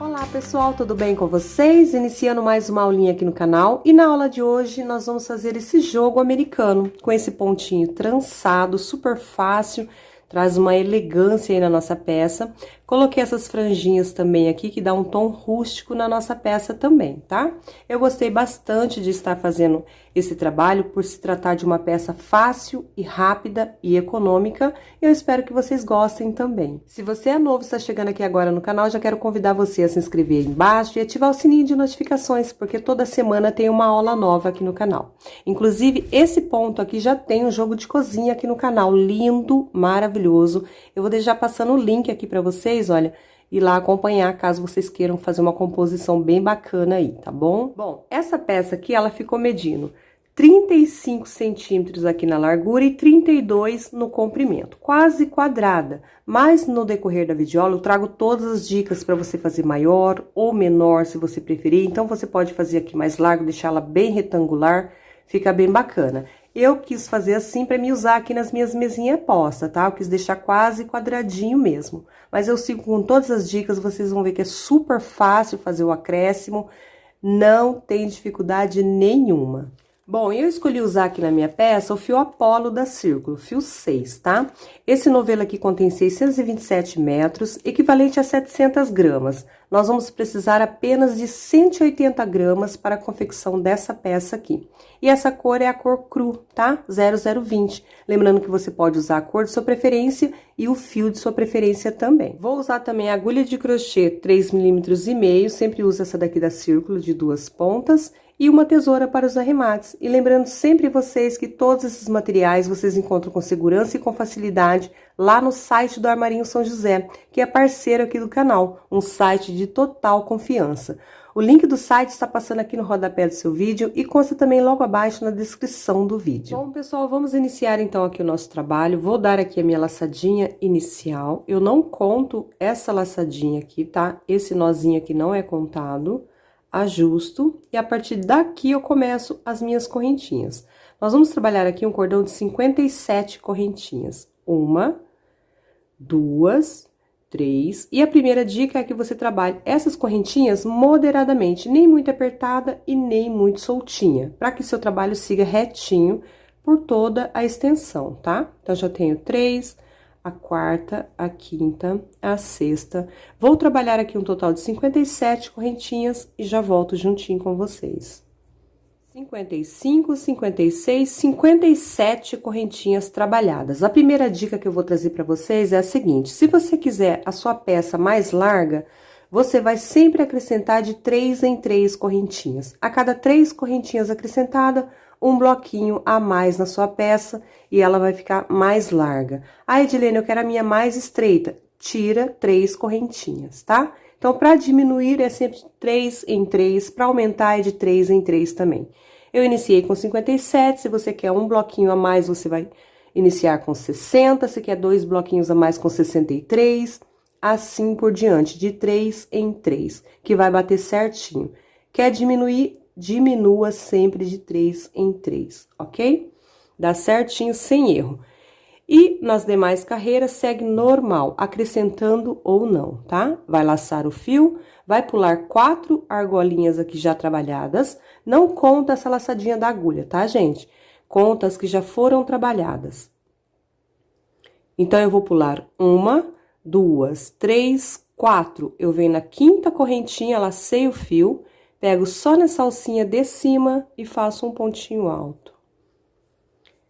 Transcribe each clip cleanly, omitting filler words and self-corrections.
Olá pessoal, tudo bem com vocês? Iniciando mais uma aulinha aqui no canal e na aula de hoje nós vamos fazer esse jogo americano com esse pontinho trançado, super fácil, traz uma elegância aí na nossa peça. Coloquei essas franjinhas também aqui que dá um tom rústico na nossa peça também, tá? Eu gostei bastante de estar fazendo esse trabalho por se tratar de uma peça fácil e rápida e econômica. Eu espero que vocês gostem também. Se você é novo e está chegando aqui agora no canal, já quero convidar você a se inscrever aí embaixo e ativar o sininho de notificações, porque toda semana tem uma aula nova aqui no canal. Inclusive, esse ponto aqui já tem um jogo de cozinha aqui no canal, lindo, maravilhoso. Eu vou deixar passando o link aqui para vocês, olha, ir lá acompanhar, caso vocês queiram fazer uma composição bem bacana aí, tá bom? Bom, essa peça aqui, ela ficou medindo 35 centímetros aqui na largura e 32 no comprimento, quase quadrada. Mas no decorrer da videoaula eu trago todas as dicas para você fazer maior ou menor, se você preferir. Então, você pode fazer aqui mais largo, deixar ela bem retangular, fica bem bacana. Eu quis fazer assim para me usar aqui nas minhas mesinhas postas, tá? Eu quis deixar quase quadradinho mesmo. Mas eu sigo com todas as dicas, vocês vão ver que é super fácil fazer o acréscimo, não tem dificuldade nenhuma. Bom, eu escolhi usar aqui na minha peça o fio Apolo da Círculo, fio 6, tá? Esse novelo aqui contém 627 metros, equivalente a 700 gramas. Nós vamos precisar apenas de 180 gramas para a confecção dessa peça aqui. E essa cor é a cor cru, tá? 0020. Lembrando que você pode usar a cor de sua preferência e o fio de sua preferência também. Vou usar também a agulha de crochê 3,5 mm, sempre uso essa daqui da Círculo, de 2 pontas. E uma tesoura para os arremates. E lembrando sempre vocês que todos esses materiais vocês encontram com segurança e com facilidade lá no site do Armarinho São José, que é parceiro aqui do canal, um site de total confiança. O link do site está passando aqui no rodapé do seu vídeo e consta também logo abaixo na descrição do vídeo. Bom, pessoal, vamos iniciar então aqui o nosso trabalho. Vou dar aqui a minha laçadinha inicial. Eu não conto essa laçadinha aqui, tá? Esse nozinho aqui não é contado. Ajusto e a partir daqui eu começo as minhas correntinhas. Nós vamos trabalhar aqui um cordão de 57 correntinhas. 1, 2, 3. E a primeira dica é que você trabalhe essas correntinhas moderadamente, nem muito apertada e nem muito soltinha, para que seu trabalho siga retinho por toda a extensão, tá? Então, já tenho 3, a quarta, a quinta, a sexta. Vou trabalhar aqui um total de 57 correntinhas e já volto juntinho com vocês. 55, 56, 57 correntinhas trabalhadas. A primeira dica que eu vou trazer para vocês é a seguinte: se você quiser a sua peça mais larga, você vai sempre acrescentar de 3 em 3 correntinhas. A cada 3 correntinhas acrescentadas, um bloquinho a mais na sua peça e ela vai ficar mais larga. Ah, Edilene, eu quero a minha mais estreita. Tira 3 correntinhas, tá? Então, para diminuir é sempre 3 em 3, para aumentar é de 3 em 3 também. Eu iniciei com 57, se você quer um bloquinho a mais, você vai iniciar com 60, se quer 2 bloquinhos a mais com 63, assim por diante, de 3 em 3, que vai bater certinho. Quer diminuir? Diminua sempre de 3 em 3, ok? Dá certinho, sem erro. E nas demais carreiras, segue normal, acrescentando ou não, tá? Vai laçar o fio, vai pular 4 argolinhas aqui já trabalhadas. Não conta essa laçadinha da agulha, tá, gente? Conta as que já foram trabalhadas. Então, eu vou pular 1, 2, 3, 4. Eu venho na quinta correntinha, lacei o fio. Pego só nessa alcinha de cima e faço um pontinho alto.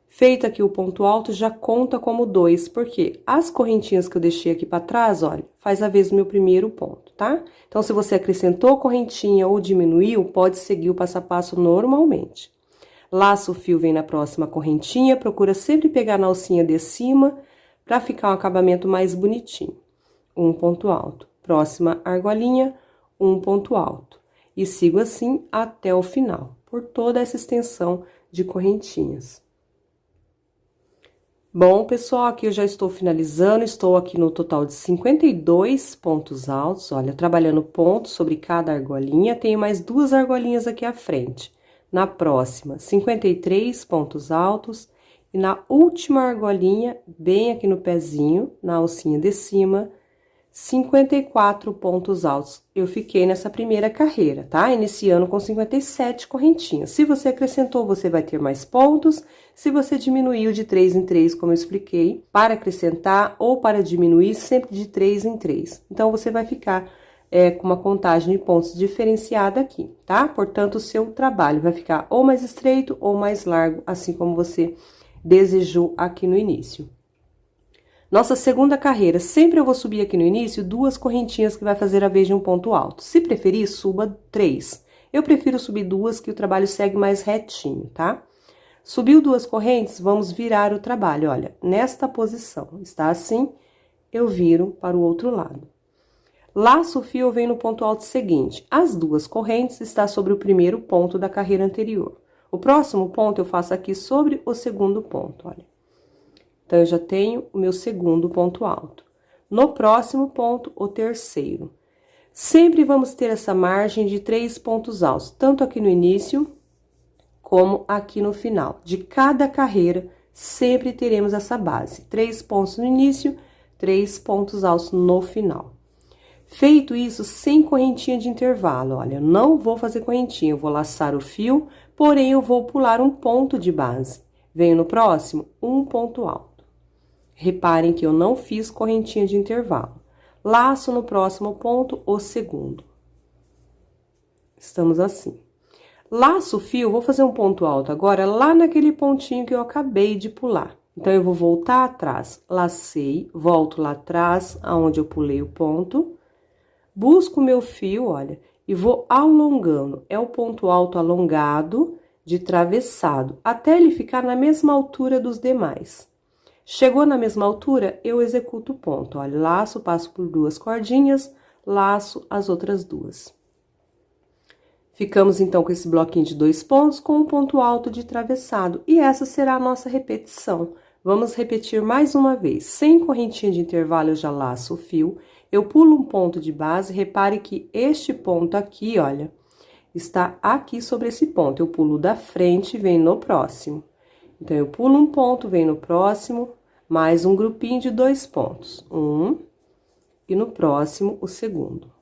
Feito aqui o ponto alto, já conta como 2, porque as correntinhas que eu deixei aqui para trás, olha, faz a vez do meu primeiro ponto, tá? Então, se você acrescentou correntinha ou diminuiu, pode seguir o passo a passo normalmente. Laça o fio, vem na próxima correntinha, procura sempre pegar na alcinha de cima, para ficar um acabamento mais bonitinho. Um ponto alto. Próxima argolinha, um ponto alto. E sigo assim até o final, por toda essa extensão de correntinhas. Bom, pessoal, aqui eu já estou finalizando, estou aqui no total de 52 pontos altos, olha, trabalhando pontos sobre cada argolinha, tenho mais 2 argolinhas aqui à frente. Na próxima, 53 pontos altos, e na última argolinha, bem aqui no pezinho, na alcinha de cima, 54 pontos altos. Eu fiquei nessa primeira carreira, tá? Iniciando com 57 correntinhas. Se você acrescentou, você vai ter mais pontos. Se você diminuiu de 3 em 3, como eu expliquei, para acrescentar ou para diminuir, sempre de 3 em 3. Então, você vai ficar com uma contagem de pontos diferenciada aqui, tá? Portanto, o seu trabalho vai ficar ou mais estreito ou mais largo, assim como você desejou aqui no início. Nossa segunda carreira, sempre eu vou subir aqui no início 2 correntinhas que vai fazer a vez de um ponto alto. Se preferir, suba 3. Eu prefiro subir 2, que o trabalho segue mais retinho, tá? Subiu 2 correntes, vamos virar o trabalho, olha, nesta posição. Está assim, eu viro para o outro lado. Laço o fio, eu venho no ponto alto seguinte. As 2 correntes estão sobre o primeiro ponto da carreira anterior. O próximo ponto eu faço aqui sobre o segundo ponto, olha. Então, eu já tenho o meu segundo ponto alto. No próximo ponto, o terceiro. Sempre vamos ter essa margem de 3 pontos altos, tanto aqui no início, como aqui no final. De cada carreira, sempre teremos essa base. 3 pontos no início, 3 pontos altos no final. Feito isso, sem correntinha de intervalo, olha, eu não vou fazer correntinha, eu vou laçar o fio, porém, eu vou pular um ponto de base. Venho no próximo, um ponto alto. Reparem que eu não fiz correntinha de intervalo. Laço no próximo ponto o segundo. Estamos assim. Laço o fio, vou fazer um ponto alto agora, lá naquele pontinho que eu acabei de pular. Então, eu vou voltar atrás, lacei, volto lá atrás, aonde eu pulei o ponto. Busco o meu fio, olha, e vou alongando. É o ponto alto alongado de travessado, até ele ficar na mesma altura dos demais. Chegou na mesma altura, eu executo o ponto. Olha, laço, passo por 2 cordinhas, laço as outras 2. Ficamos, então, com esse bloquinho de 2 pontos com um ponto alto de travessado. E essa será a nossa repetição. Vamos repetir mais uma vez. Sem correntinha de intervalo, eu já laço o fio. Eu pulo um ponto de base. Repare que este ponto aqui, olha, está aqui sobre esse ponto. Eu pulo da frente e venho no próximo. Então, eu pulo um ponto, venho no próximo, mais um grupinho de 2 pontos. E no próximo, o segundo.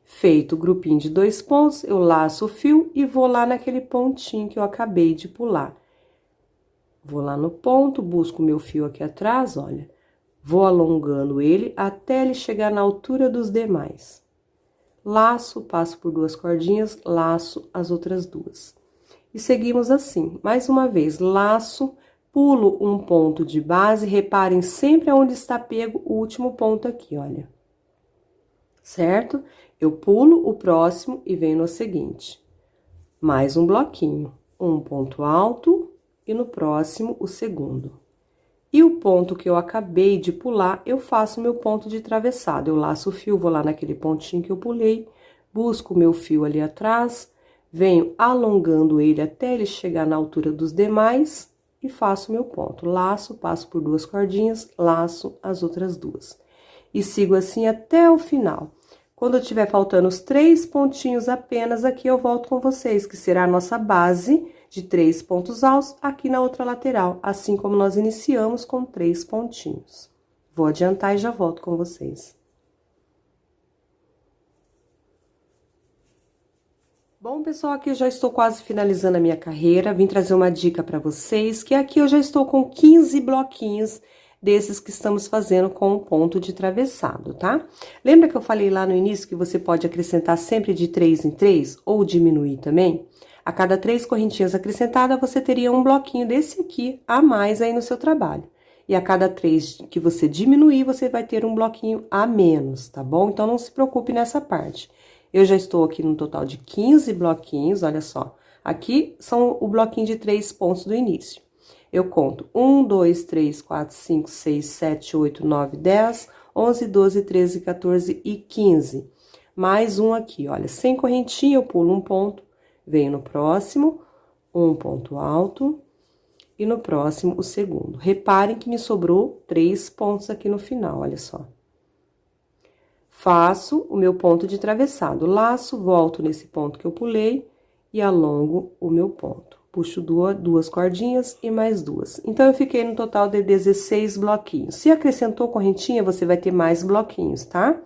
Feito o grupinho de 2 pontos, eu laço o fio e vou lá naquele pontinho que eu acabei de pular. Vou lá no ponto, busco o meu fio aqui atrás, olha. Vou alongando ele até ele chegar na altura dos demais. Laço, passo por 2 cordinhas, laço as outras 2. E seguimos assim, mais uma vez, laço, pulo um ponto de base, reparem sempre aonde está pego o último ponto aqui, olha. Certo? Eu pulo o próximo e venho no seguinte. Mais um bloquinho, um ponto alto e no próximo o segundo. E o ponto que eu acabei de pular, eu faço meu ponto de travessado. Eu laço o fio, vou lá naquele pontinho que eu pulei, busco o meu fio ali atrás, venho alongando ele até ele chegar na altura dos demais e faço meu ponto. Laço, passo por 2 cordinhas, laço as outras 2. E sigo assim até o final. Quando eu tiver faltando os 3 pontinhos apenas, aqui eu volto com vocês, que será a nossa base de 3 pontos altos aqui na outra lateral, assim como nós iniciamos com 3 pontinhos. Vou adiantar e já volto com vocês. Bom, pessoal, aqui eu já estou quase finalizando a minha carreira, vim trazer uma dica para vocês, que aqui eu já estou com 15 bloquinhos desses que estamos fazendo com o ponto de travessado, tá? Lembra que eu falei lá no início que você pode acrescentar sempre de 3 em 3 ou diminuir também? A cada 3 correntinhas acrescentadas, você teria um bloquinho desse aqui a mais aí no seu trabalho. E a cada 3 que você diminuir, você vai ter um bloquinho a menos, tá bom? Então, não se preocupe nessa parte. Eu já estou aqui no total de 15 bloquinhos, olha só. Aqui são o bloquinho de 3 pontos do início. Eu conto 1, 2, 3, 4, 5, 6, 7, 8, 9, 10, 11, 12, 13, 14 e 15. Mais um aqui, olha, sem correntinha, eu pulo um ponto, venho no próximo, um ponto alto, e no próximo, o segundo. Reparem que me sobrou 3 pontos aqui no final, olha só. Faço o meu ponto de travessado, laço, volto nesse ponto que eu pulei e alongo o meu ponto. puxo duas cordinhas e mais duas. Então, eu fiquei no total de 16 bloquinhos. Se acrescentou correntinha, você vai ter mais bloquinhos, tá?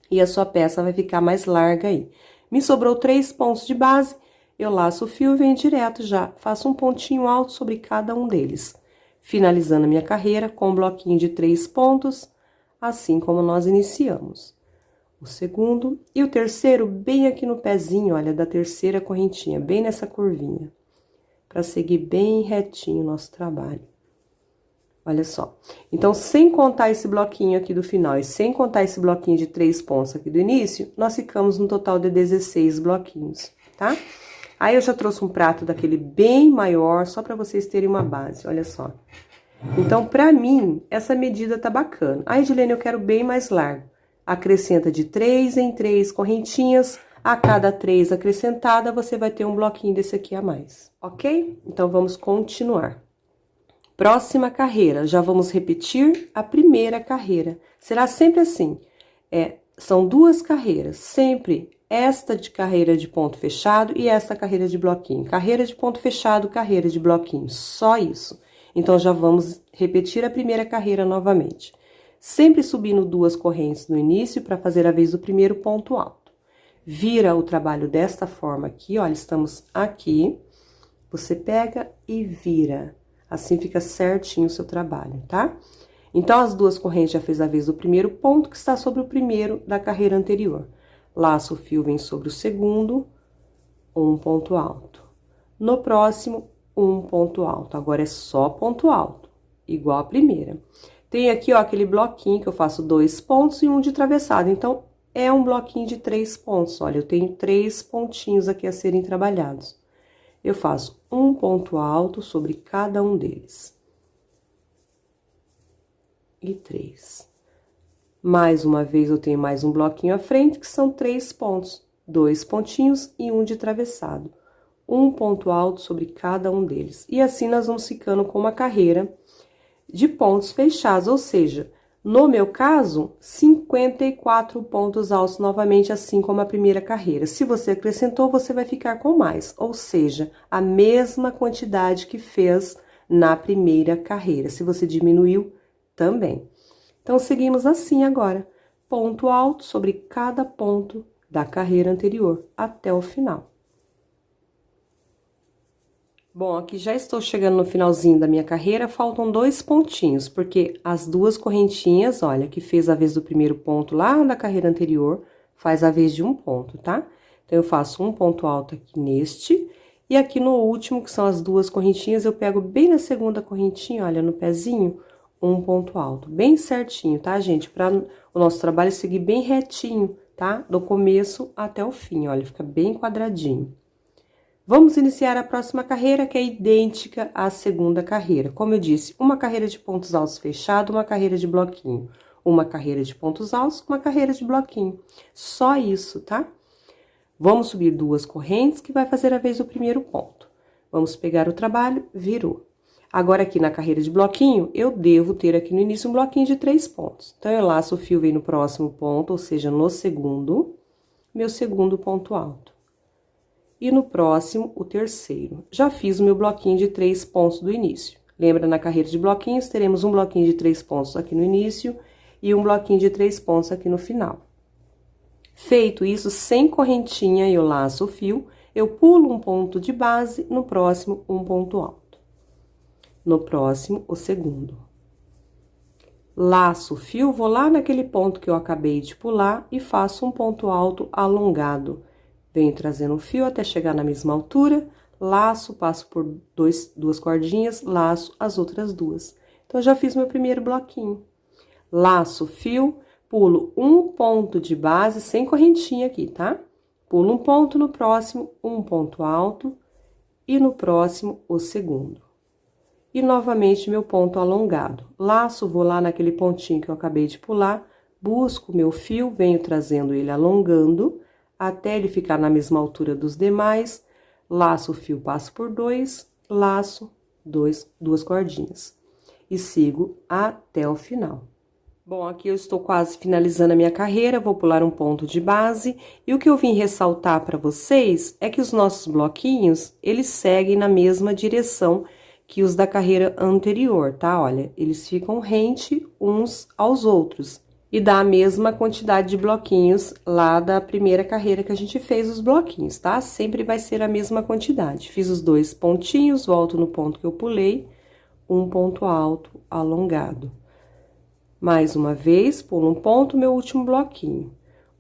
E a sua peça vai ficar mais larga aí. Me sobrou 3 pontos de base, eu laço o fio e venho direto já. Faço um pontinho alto sobre cada um deles. Finalizando a minha carreira com um bloquinho de 3 pontos, assim como nós iniciamos. O segundo e o terceiro bem aqui no pezinho, olha, da terceira correntinha, bem nessa curvinha. Para seguir bem retinho o nosso trabalho. Olha só. Então, sem contar esse bloquinho aqui do final e sem contar esse bloquinho de 3 pontos aqui do início, nós ficamos no total de 16 bloquinhos, tá? Aí, eu já trouxe um prato daquele bem maior, só para vocês terem uma base, olha só. Então, pra mim, essa medida tá bacana. Aí, Edilene, eu quero bem mais largo. Acrescenta de 3 em 3 correntinhas. A cada 3 acrescentada, você vai ter um bloquinho desse aqui a mais, ok? Então, vamos continuar. Próxima carreira, já vamos repetir a primeira carreira. Será sempre assim, são 2 carreiras, sempre esta de carreira de ponto fechado e esta carreira de bloquinho. Carreira de ponto fechado, carreira de bloquinho, só isso. Então, já vamos repetir a primeira carreira novamente. Sempre subindo 2 correntes no início para fazer a vez do primeiro ponto alto. Vira o trabalho desta forma aqui, olha, estamos aqui. Você pega e vira. Assim fica certinho o seu trabalho, tá? Então, as 2 correntes já fez a vez do primeiro ponto, que está sobre o primeiro da carreira anterior. Laço o fio, vem sobre o segundo, um ponto alto. No próximo, um ponto alto. Agora, é só ponto alto, igual a primeira. Tem aqui, ó, aquele bloquinho que eu faço 2 pontos e um de atravessado. Então, é um bloquinho de 3 pontos. Olha, eu tenho 3 pontinhos aqui a serem trabalhados. Eu faço um ponto alto sobre cada um deles. E 3. Mais uma vez, eu tenho mais um bloquinho à frente, que são 3 pontos. 2 pontinhos e um de atravessado. Um ponto alto sobre cada um deles. E assim, nós vamos ficando com uma carreira de pontos fechados, ou seja, no meu caso, 54 pontos altos novamente, assim como a primeira carreira. Se você acrescentou, você vai ficar com mais, ou seja, a mesma quantidade que fez na primeira carreira. Se você diminuiu, também. Então, seguimos assim agora, ponto alto sobre cada ponto da carreira anterior, até o final. Bom, aqui já estou chegando no finalzinho da minha carreira, faltam 2 pontinhos, porque as 2 correntinhas, olha, que fez a vez do primeiro ponto lá da carreira anterior, faz a vez de um ponto, tá? Então, eu faço um ponto alto aqui neste, e aqui no último, que são as 2 correntinhas, eu pego bem na segunda correntinha, olha, no pezinho, um ponto alto, bem certinho, tá, gente? Para o nosso trabalho seguir bem retinho, tá? Do começo até o fim, olha, fica bem quadradinho. Vamos iniciar a próxima carreira, que é idêntica à segunda carreira. Como eu disse, uma carreira de pontos altos fechado, uma carreira de bloquinho. Uma carreira de pontos altos, uma carreira de bloquinho. Só isso, tá? Vamos subir 2 correntes, que vai fazer a vez do primeiro ponto. Vamos pegar o trabalho, virou. Agora, aqui na carreira de bloquinho, eu devo ter aqui no início um bloquinho de 3 pontos. Então, eu laço o fio, vem no próximo ponto, ou seja, no segundo, meu segundo ponto alto. E no próximo, o terceiro. Já fiz o meu bloquinho de 3 pontos do início. Lembra, na carreira de bloquinhos, teremos um bloquinho de 3 pontos aqui no início e um bloquinho de 3 pontos aqui no final. Feito isso, sem correntinha, eu laço o fio, eu pulo um ponto de base, no próximo, um ponto alto. No próximo, o segundo. Laço o fio, vou lá naquele ponto que eu acabei de pular e faço um ponto alto alongado. Venho trazendo o fio até chegar na mesma altura, laço, passo por 2 cordinhas, laço as outras 2. Então, já fiz meu primeiro bloquinho. Laço o fio, pulo um ponto de base, sem correntinha aqui, tá? Pulo um ponto, no próximo, um ponto alto, e no próximo, o segundo. E, novamente, meu ponto alongado. Laço, vou lá naquele pontinho que eu acabei de pular, busco meu fio, venho trazendo ele alongando, até ele ficar na mesma altura dos demais, laço o fio, passo por 2, laço 2 cordinhas. E sigo até o final. Bom, aqui eu estou quase finalizando a minha carreira, vou pular um ponto de base. E o que eu vim ressaltar para vocês é que os nossos bloquinhos, eles seguem na mesma direção que os da carreira anterior, tá? Olha, eles ficam rente uns aos outros. E dá a mesma quantidade de bloquinhos lá da primeira carreira que a gente fez os bloquinhos, tá? Sempre vai ser a mesma quantidade. Fiz os 2 pontinhos, volto no ponto que eu pulei, um ponto alto alongado. Mais uma vez, pulo um ponto, meu último bloquinho.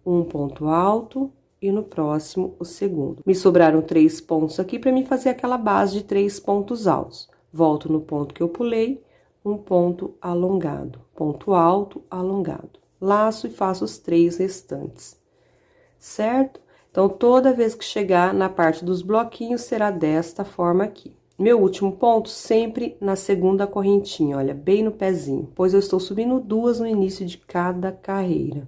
Um ponto alto e no próximo o segundo. Me sobraram 3 pontos aqui para mim fazer aquela base de 3 pontos altos. Volto no ponto que eu pulei, um ponto alongado. Ponto alto, alongado. Laço e faço os 3 restantes, certo? Então, toda vez que chegar na parte dos bloquinhos, será desta forma aqui. Meu último ponto sempre na segunda correntinha, olha, bem no pezinho, pois eu estou subindo 2 no início de cada carreira.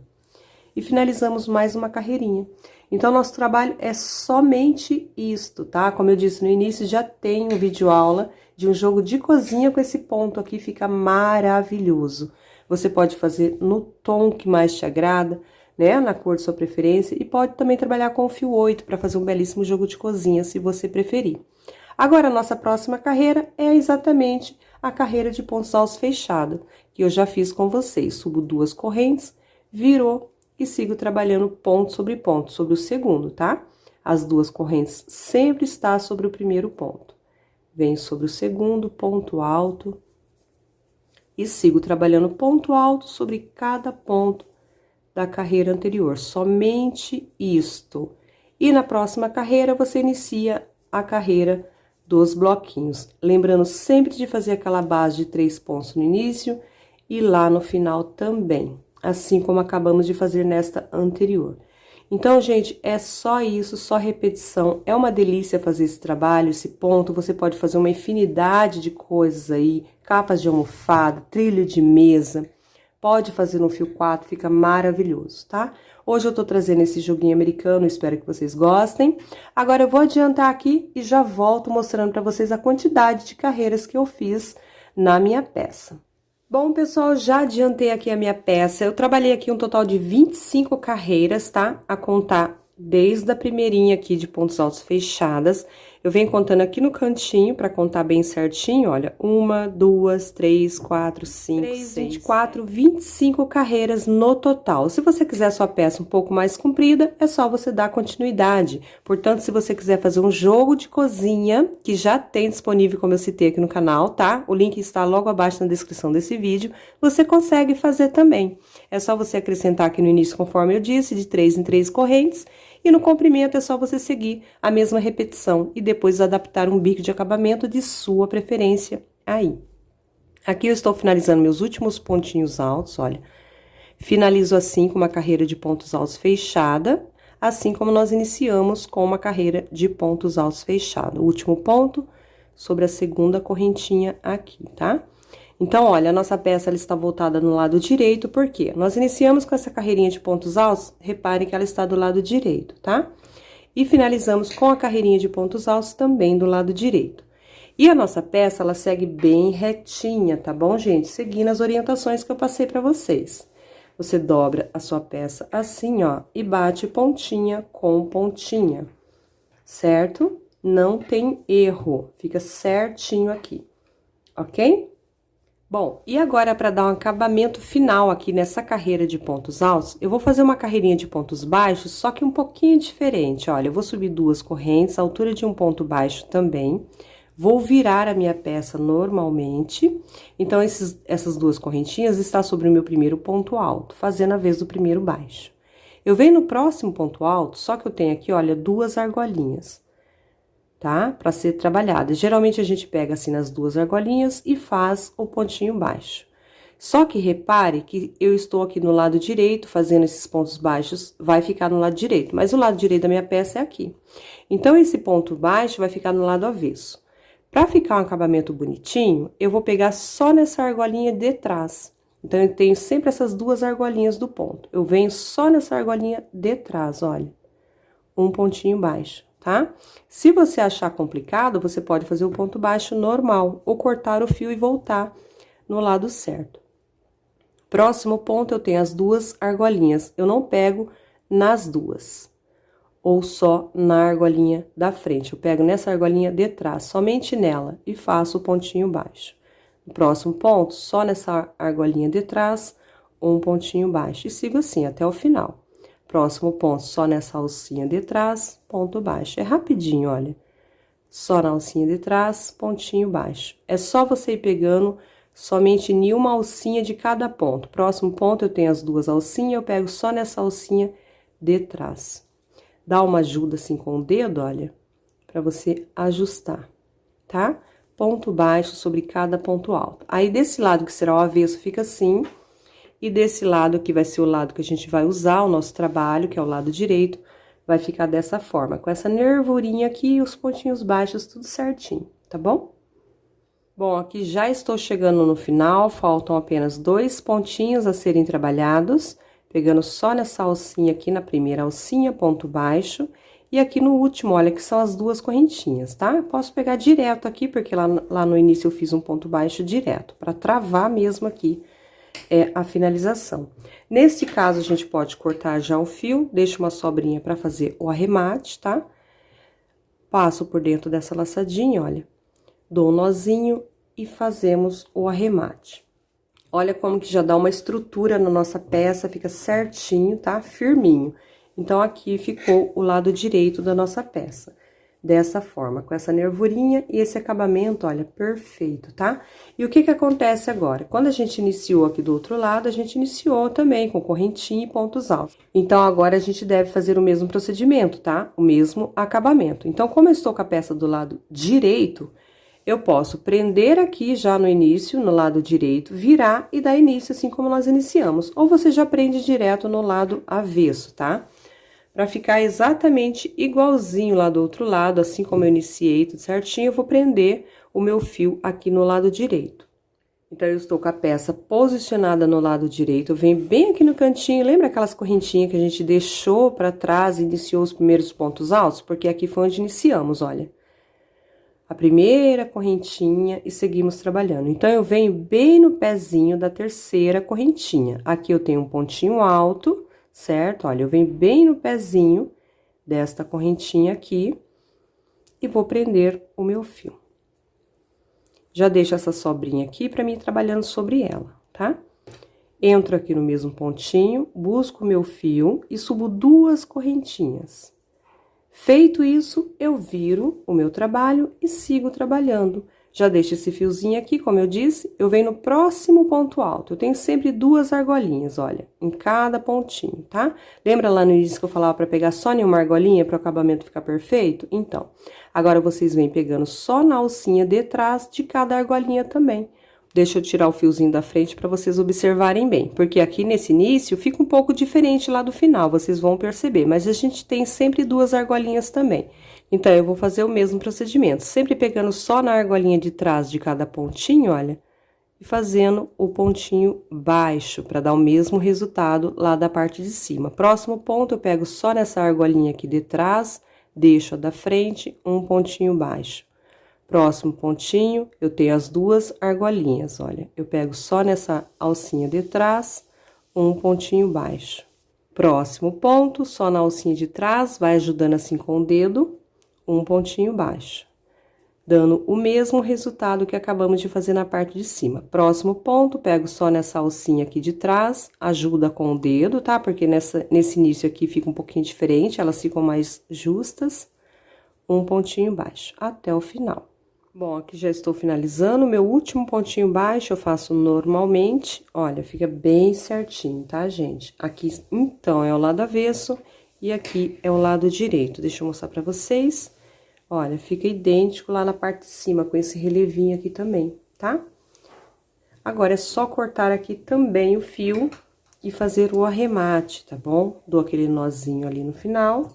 E finalizamos mais uma carreirinha. Então, nosso trabalho é somente isto, tá? Como eu disse no início, já tem um vídeo aula de um jogo de cozinha com esse ponto aqui, fica maravilhoso. Você pode fazer no tom que mais te agrada, né? Na cor de sua preferência, e pode também trabalhar com o fio 8 para fazer um belíssimo jogo de cozinha, se você preferir. Agora, a nossa próxima carreira é exatamente a carreira de pontos altos fechada, que eu já fiz com vocês. Subo 2 correntes, virou e sigo trabalhando ponto sobre o segundo, tá? As 2 correntes sempre está sobre o primeiro ponto. Venho sobre o segundo, ponto alto, e sigo trabalhando ponto alto sobre cada ponto da carreira anterior. Somente isto. E na próxima carreira, você inicia a carreira dos bloquinhos. Lembrando sempre de fazer aquela base de 3 pontos no início e lá no final também. Assim como acabamos de fazer nesta anterior. Então, gente, é só isso, só repetição. É uma delícia fazer esse trabalho, esse ponto. Você pode fazer uma infinidade de coisas aí, capas de almofada, trilho de mesa. Pode fazer no fio 4, fica maravilhoso, tá? Hoje eu tô trazendo esse joguinho americano, espero que vocês gostem. Agora eu vou adiantar aqui e já volto mostrando pra vocês a quantidade de carreiras que eu fiz na minha peça. Bom, pessoal, já adiantei aqui a minha peça. Eu trabalhei aqui um total de 25 carreiras, tá? A contar desde a primeirinha aqui de pontos altos fechadas. Eu venho contando aqui no cantinho para contar bem certinho, olha. 1, 2, 3, 4, 5, 6, 24, 25 carreiras no total. Se você quiser a sua peça um pouco mais comprida, é só você dar continuidade. Portanto, se você quiser fazer um jogo de cozinha, que já tem disponível, como eu citei aqui no canal, tá? O link está logo abaixo na descrição desse vídeo, você consegue fazer também. É só você acrescentar aqui no início, conforme eu disse, de 3 em 3 correntes, e no comprimento é só você seguir a mesma repetição e depois adaptar um bico de acabamento de sua preferência aí. Aqui eu estou finalizando meus últimos pontinhos altos, olha. Finalizo assim com uma carreira de pontos altos fechada, assim como nós iniciamos com uma carreira de pontos altos fechada. O último ponto sobre a segunda correntinha aqui, tá? Então, olha, a nossa peça ela está voltada no lado direito, por quê? Nós iniciamos com essa carreirinha de pontos altos, reparem que ela está do lado direito, tá? E finalizamos com a carreirinha de pontos altos também do lado direito. E a nossa peça, ela segue bem retinha, tá bom, gente? Seguindo as orientações que eu passei pra vocês. Você dobra a sua peça assim, ó, e bate pontinha com pontinha, certo? Não tem erro, fica certinho aqui, ok? Bom, e agora para dar um acabamento final aqui nessa carreira de pontos altos, eu vou fazer uma carreirinha de pontos baixos, só que um pouquinho diferente. Olha, eu vou subir 2 correntes, a altura de um ponto baixo também. Vou virar a minha peça normalmente. Então, essas 2 correntinhas estão sobre o meu primeiro ponto alto, fazendo a vez do primeiro baixo. Eu venho no próximo ponto alto, só que eu tenho aqui, olha, 2 argolinhas, tá? Para ser trabalhada. Geralmente, a gente pega assim nas 2 argolinhas e faz o pontinho baixo. Só que repare que eu estou aqui no lado direito, fazendo esses pontos baixos, vai ficar no lado direito. Mas o lado direito da minha peça é aqui. Então, esse ponto baixo vai ficar no lado avesso. Para ficar um acabamento bonitinho, eu vou pegar só nessa argolinha de trás. Então, eu tenho sempre essas 2 argolinhas do ponto. Eu venho só nessa argolinha de trás, olha. Um pontinho baixo. Tá? Se você achar complicado, você pode fazer o ponto baixo normal, ou cortar o fio e voltar no lado certo. Próximo ponto, eu tenho as duas argolinhas. Eu não pego nas duas, ou só na argolinha da frente. Eu pego nessa argolinha de trás, somente nela, e faço o pontinho baixo. No próximo ponto, só nessa argolinha de trás, um pontinho baixo. E sigo assim até o final. Próximo ponto, só nessa alcinha de trás, ponto baixo. É rapidinho, olha. Só na alcinha de trás, pontinho baixo. É só você ir pegando somente em uma alcinha de cada ponto. Próximo ponto, eu tenho as duas alcinhas, eu pego só nessa alcinha de trás. Dá uma ajuda assim com o dedo, olha, pra você ajustar, tá? Ponto baixo sobre cada ponto alto. Aí, desse lado que será o avesso, fica assim. E desse lado, que vai ser o lado que a gente vai usar o nosso trabalho, que é o lado direito, vai ficar dessa forma, com essa nervurinha aqui e os pontinhos baixos, tudo certinho, tá bom? Bom, aqui já estou chegando no final, faltam apenas 2 pontinhos a serem trabalhados, pegando só nessa alcinha aqui, na primeira alcinha, ponto baixo, e aqui no último, olha, que são as duas correntinhas, tá? Eu posso pegar direto aqui, porque lá no início eu fiz um ponto baixo direto, pra travar mesmo aqui a finalização. Nesse caso, a gente pode cortar já o fio, deixa uma sobrinha pra fazer o arremate, tá? Passo por dentro dessa laçadinha, olha, dou um nozinho e fazemos o arremate. Olha como que já dá uma estrutura na nossa peça, fica certinho, tá? Firminho. Então, aqui ficou o lado direito da nossa peça. Dessa forma, com essa nervurinha e esse acabamento, olha, perfeito, tá? E o que que acontece agora? Quando a gente iniciou aqui do outro lado, a gente iniciou também com correntinha e pontos altos. Então, agora a gente deve fazer o mesmo procedimento, tá? O mesmo acabamento. Então, como eu estou com a peça do lado direito, eu posso prender aqui já no início, no lado direito, virar e dar início assim como nós iniciamos. Ou você já prende direto no lado avesso, tá? Pra ficar exatamente igualzinho lá do outro lado, assim como eu iniciei tudo certinho, eu vou prender o meu fio aqui no lado direito. Então, eu estou com a peça posicionada no lado direito, eu venho bem aqui no cantinho, lembra aquelas correntinhas que a gente deixou pra trás e iniciou os primeiros pontos altos? Porque aqui foi onde iniciamos, olha. A primeira correntinha e seguimos trabalhando. Então, eu venho bem no pezinho da terceira correntinha. Aqui eu tenho um pontinho alto, certo? Olha, eu venho bem no pezinho desta correntinha aqui e vou prender o meu fio. Já deixo essa sobrinha aqui pra mim ir trabalhando sobre ela, tá? Entro aqui no mesmo pontinho, busco o meu fio e subo 2 correntinhas. Feito isso, eu viro o meu trabalho e sigo trabalhando. Já deixo esse fiozinho aqui, como eu disse, eu venho no próximo ponto alto. Eu tenho sempre 2 argolinhas, olha, em cada pontinho, tá? Lembra lá no início que eu falava pra pegar só em uma argolinha para o acabamento ficar perfeito? Então, agora vocês vêm pegando só na alcinha de trás de cada argolinha também. Deixa eu tirar o fiozinho da frente para vocês observarem bem, porque aqui nesse início fica um pouco diferente lá do final, vocês vão perceber, mas a gente tem sempre 2 argolinhas também. Então, eu vou fazer o mesmo procedimento, sempre pegando só na argolinha de trás de cada pontinho, olha, e fazendo o pontinho baixo, para dar o mesmo resultado lá da parte de cima. Próximo ponto, eu pego só nessa argolinha aqui de trás, deixo a da frente, um pontinho baixo. Próximo pontinho, eu tenho as 2 argolinhas, olha, eu pego só nessa alcinha de trás, um pontinho baixo. Próximo ponto, só na alcinha de trás, vai ajudando assim com o dedo, um pontinho baixo. Dando o mesmo resultado que acabamos de fazer na parte de cima. Próximo ponto, pego só nessa alcinha aqui de trás, ajuda com o dedo, tá? Porque nesse início aqui fica um pouquinho diferente, elas ficam mais justas. Um pontinho baixo, até o final. Bom, aqui já estou finalizando, meu último pontinho baixo eu faço normalmente, olha, fica bem certinho, tá, gente? Aqui, então, é o lado avesso e aqui é o lado direito. Deixa eu mostrar pra vocês. Olha, fica idêntico lá na parte de cima, com esse relevinho aqui também, tá? Agora, é só cortar aqui também o fio e fazer o arremate, tá bom? Dou aquele nozinho ali no final.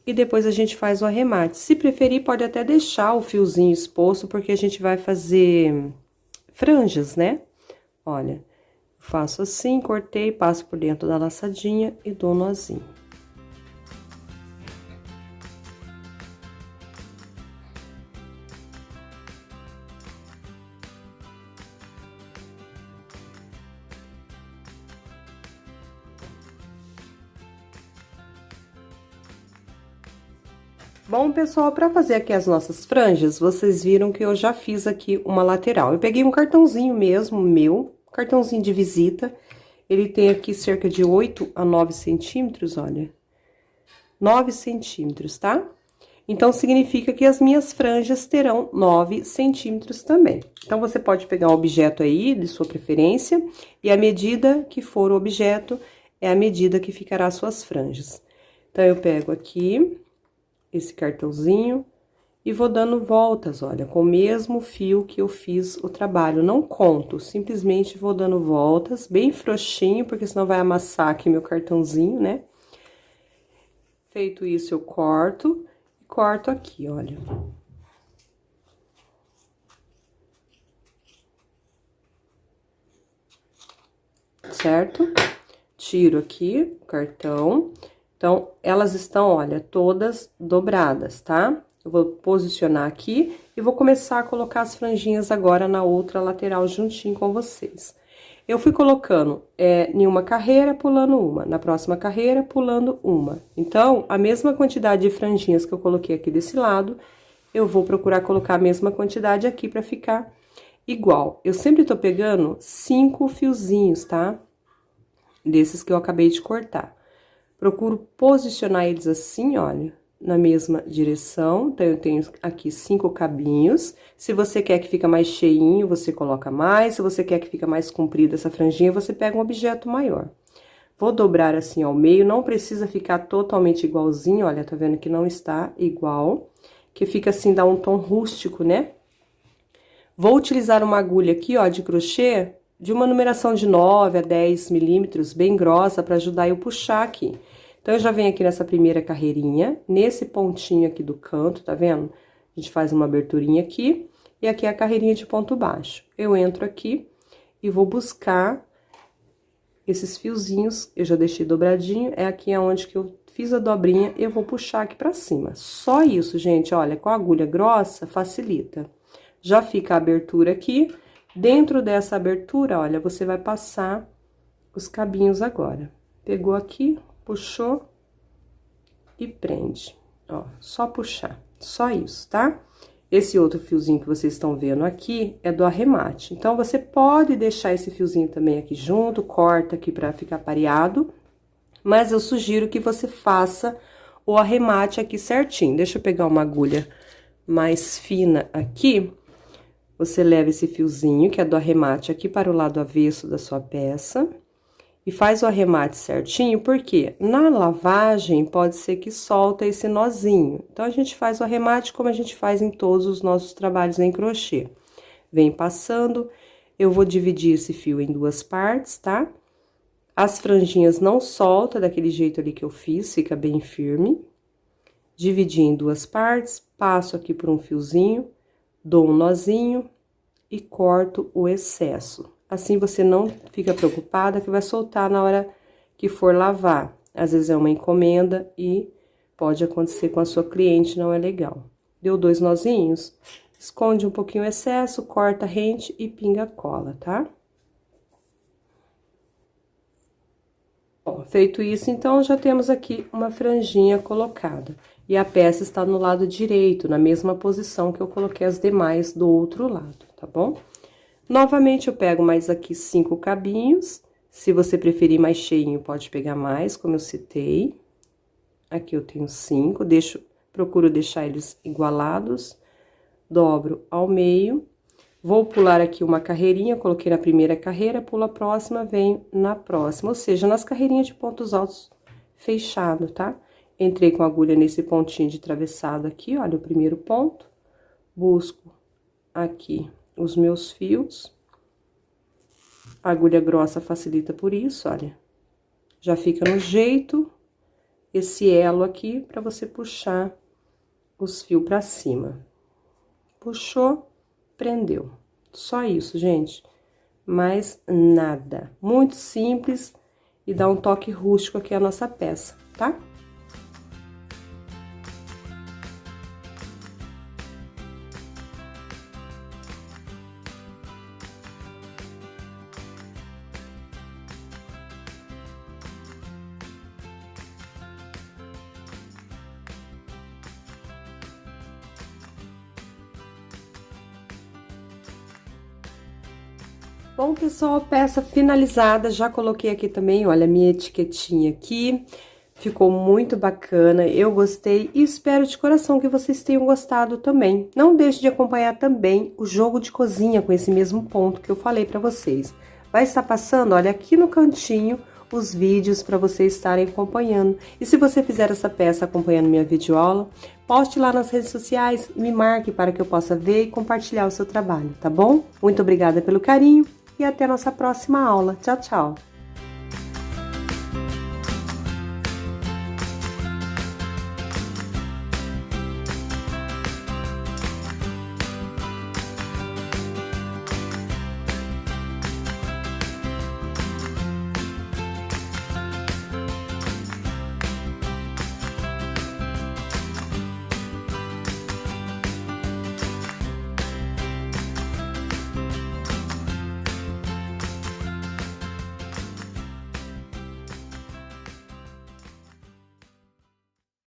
E depois a gente faz o arremate. Se preferir, pode até deixar o fiozinho exposto, porque a gente vai fazer franjas, né? Olha, faço assim, cortei, passo por dentro da laçadinha e dou um nozinho. Bom, pessoal, para fazer aqui as nossas franjas, vocês viram que eu já fiz aqui uma lateral. Eu peguei um cartãozinho mesmo, meu, cartãozinho de visita. Ele tem aqui cerca de 8 a 9 centímetros, olha. 9 centímetros, tá? Então, significa que as minhas franjas terão 9 centímetros também. Então, você pode pegar um objeto aí, de sua preferência, e a medida que for o objeto é a medida que ficará as suas franjas. Então, eu pego aqui esse cartãozinho e vou dando voltas, olha, com o mesmo fio que eu fiz o trabalho. Não conto, simplesmente vou dando voltas, bem frouxinho, porque senão vai amassar aqui meu cartãozinho, né? Feito isso, eu corto e corto aqui, olha. Certo? Tiro aqui o cartão. Então, elas estão, olha, todas dobradas, tá? Eu vou posicionar aqui e vou começar a colocar as franjinhas agora na outra lateral juntinho com vocês. Eu fui colocando em uma carreira, pulando uma, na próxima carreira, pulando uma. Então, a mesma quantidade de franjinhas que eu coloquei aqui desse lado, eu vou procurar colocar a mesma quantidade aqui pra ficar igual. Eu sempre tô pegando 5 fiozinhos, tá? Desses que eu acabei de cortar. Procuro posicionar eles assim, olha, na mesma direção. Então, eu tenho aqui 5 cabinhos. Se você quer que fique mais cheinho, você coloca mais. Se você quer que fique mais comprida essa franjinha, você pega um objeto maior. Vou dobrar assim ao meio, não precisa ficar totalmente igualzinho, olha, tá vendo que não está igual. Que fica assim, dá um tom rústico, né? Vou utilizar uma agulha aqui, ó, de crochê, de uma numeração de 9 a 10 milímetros, bem grossa, para ajudar eu puxar aqui. Então, eu já venho aqui nessa primeira carreirinha, nesse pontinho aqui do canto, tá vendo? A gente faz uma aberturinha aqui, e aqui é a carreirinha de ponto baixo. Eu entro aqui e vou buscar esses fiozinhos, eu já deixei dobradinho, é aqui aonde que eu fiz a dobrinha, eu vou puxar aqui pra cima. Só isso, gente, olha, com a agulha grossa, facilita. Já fica a abertura aqui. Dentro dessa abertura, olha, você vai passar os cabinhos agora. Pegou aqui, puxou e prende. Ó, só puxar, só isso, tá? Esse outro fiozinho que vocês estão vendo aqui é do arremate. Então, você pode deixar esse fiozinho também aqui junto, corta aqui pra ficar pareado. Mas eu sugiro que você faça o arremate aqui certinho. Deixa eu pegar uma agulha mais fina aqui. Você leva esse fiozinho, que é do arremate, aqui para o lado avesso da sua peça. E faz o arremate certinho, porque na lavagem pode ser que solta esse nozinho. Então, a gente faz o arremate como a gente faz em todos os nossos trabalhos em crochê. Vem passando, eu vou dividir esse fio em 2 partes, tá? As franjinhas não soltam daquele jeito ali que eu fiz, fica bem firme. Dividi em 2 partes, passo aqui por um fiozinho, dou um nozinho e corto o excesso. Assim, você não fica preocupada que vai soltar na hora que for lavar. Às vezes é uma encomenda e pode acontecer com a sua cliente, não é legal. Deu 2 nozinhos, esconde um pouquinho o excesso, corta a rente e pinga a cola, tá? Ó, feito isso, então, já temos aqui uma franjinha colocada. E a peça está no lado direito, na mesma posição que eu coloquei as demais do outro lado, tá bom? Novamente, eu pego mais aqui 5 cabinhos. Se você preferir mais cheinho, pode pegar mais, como eu citei. Aqui eu tenho 5, procuro deixar eles igualados. Dobro ao meio. Vou pular aqui uma carreirinha, coloquei na primeira carreira, pulo a próxima, venho na próxima. Ou seja, nas carreirinhas de pontos altos fechado, tá? Entrei com a agulha nesse pontinho de travessado aqui, olha, o primeiro ponto. Busco aqui os meus fios. A agulha grossa facilita por isso, olha. Já fica no jeito, esse elo aqui, pra você puxar os fios pra cima. Puxou, prendeu. Só isso, gente. Mais nada. Muito simples e dá um toque rústico aqui à nossa peça, tá? Bom, pessoal, peça finalizada, já coloquei aqui também, olha, a minha etiquetinha aqui. Ficou muito bacana, eu gostei e espero de coração que vocês tenham gostado também. Não deixe de acompanhar também o jogo de cozinha com esse mesmo ponto que eu falei para vocês. Vai estar passando, olha, aqui no cantinho, os vídeos para vocês estarem acompanhando. E se você fizer essa peça acompanhando minha videoaula, poste lá nas redes sociais e me marque para que eu possa ver e compartilhar o seu trabalho, tá bom? Muito obrigada pelo carinho e até a nossa próxima aula. Tchau, tchau!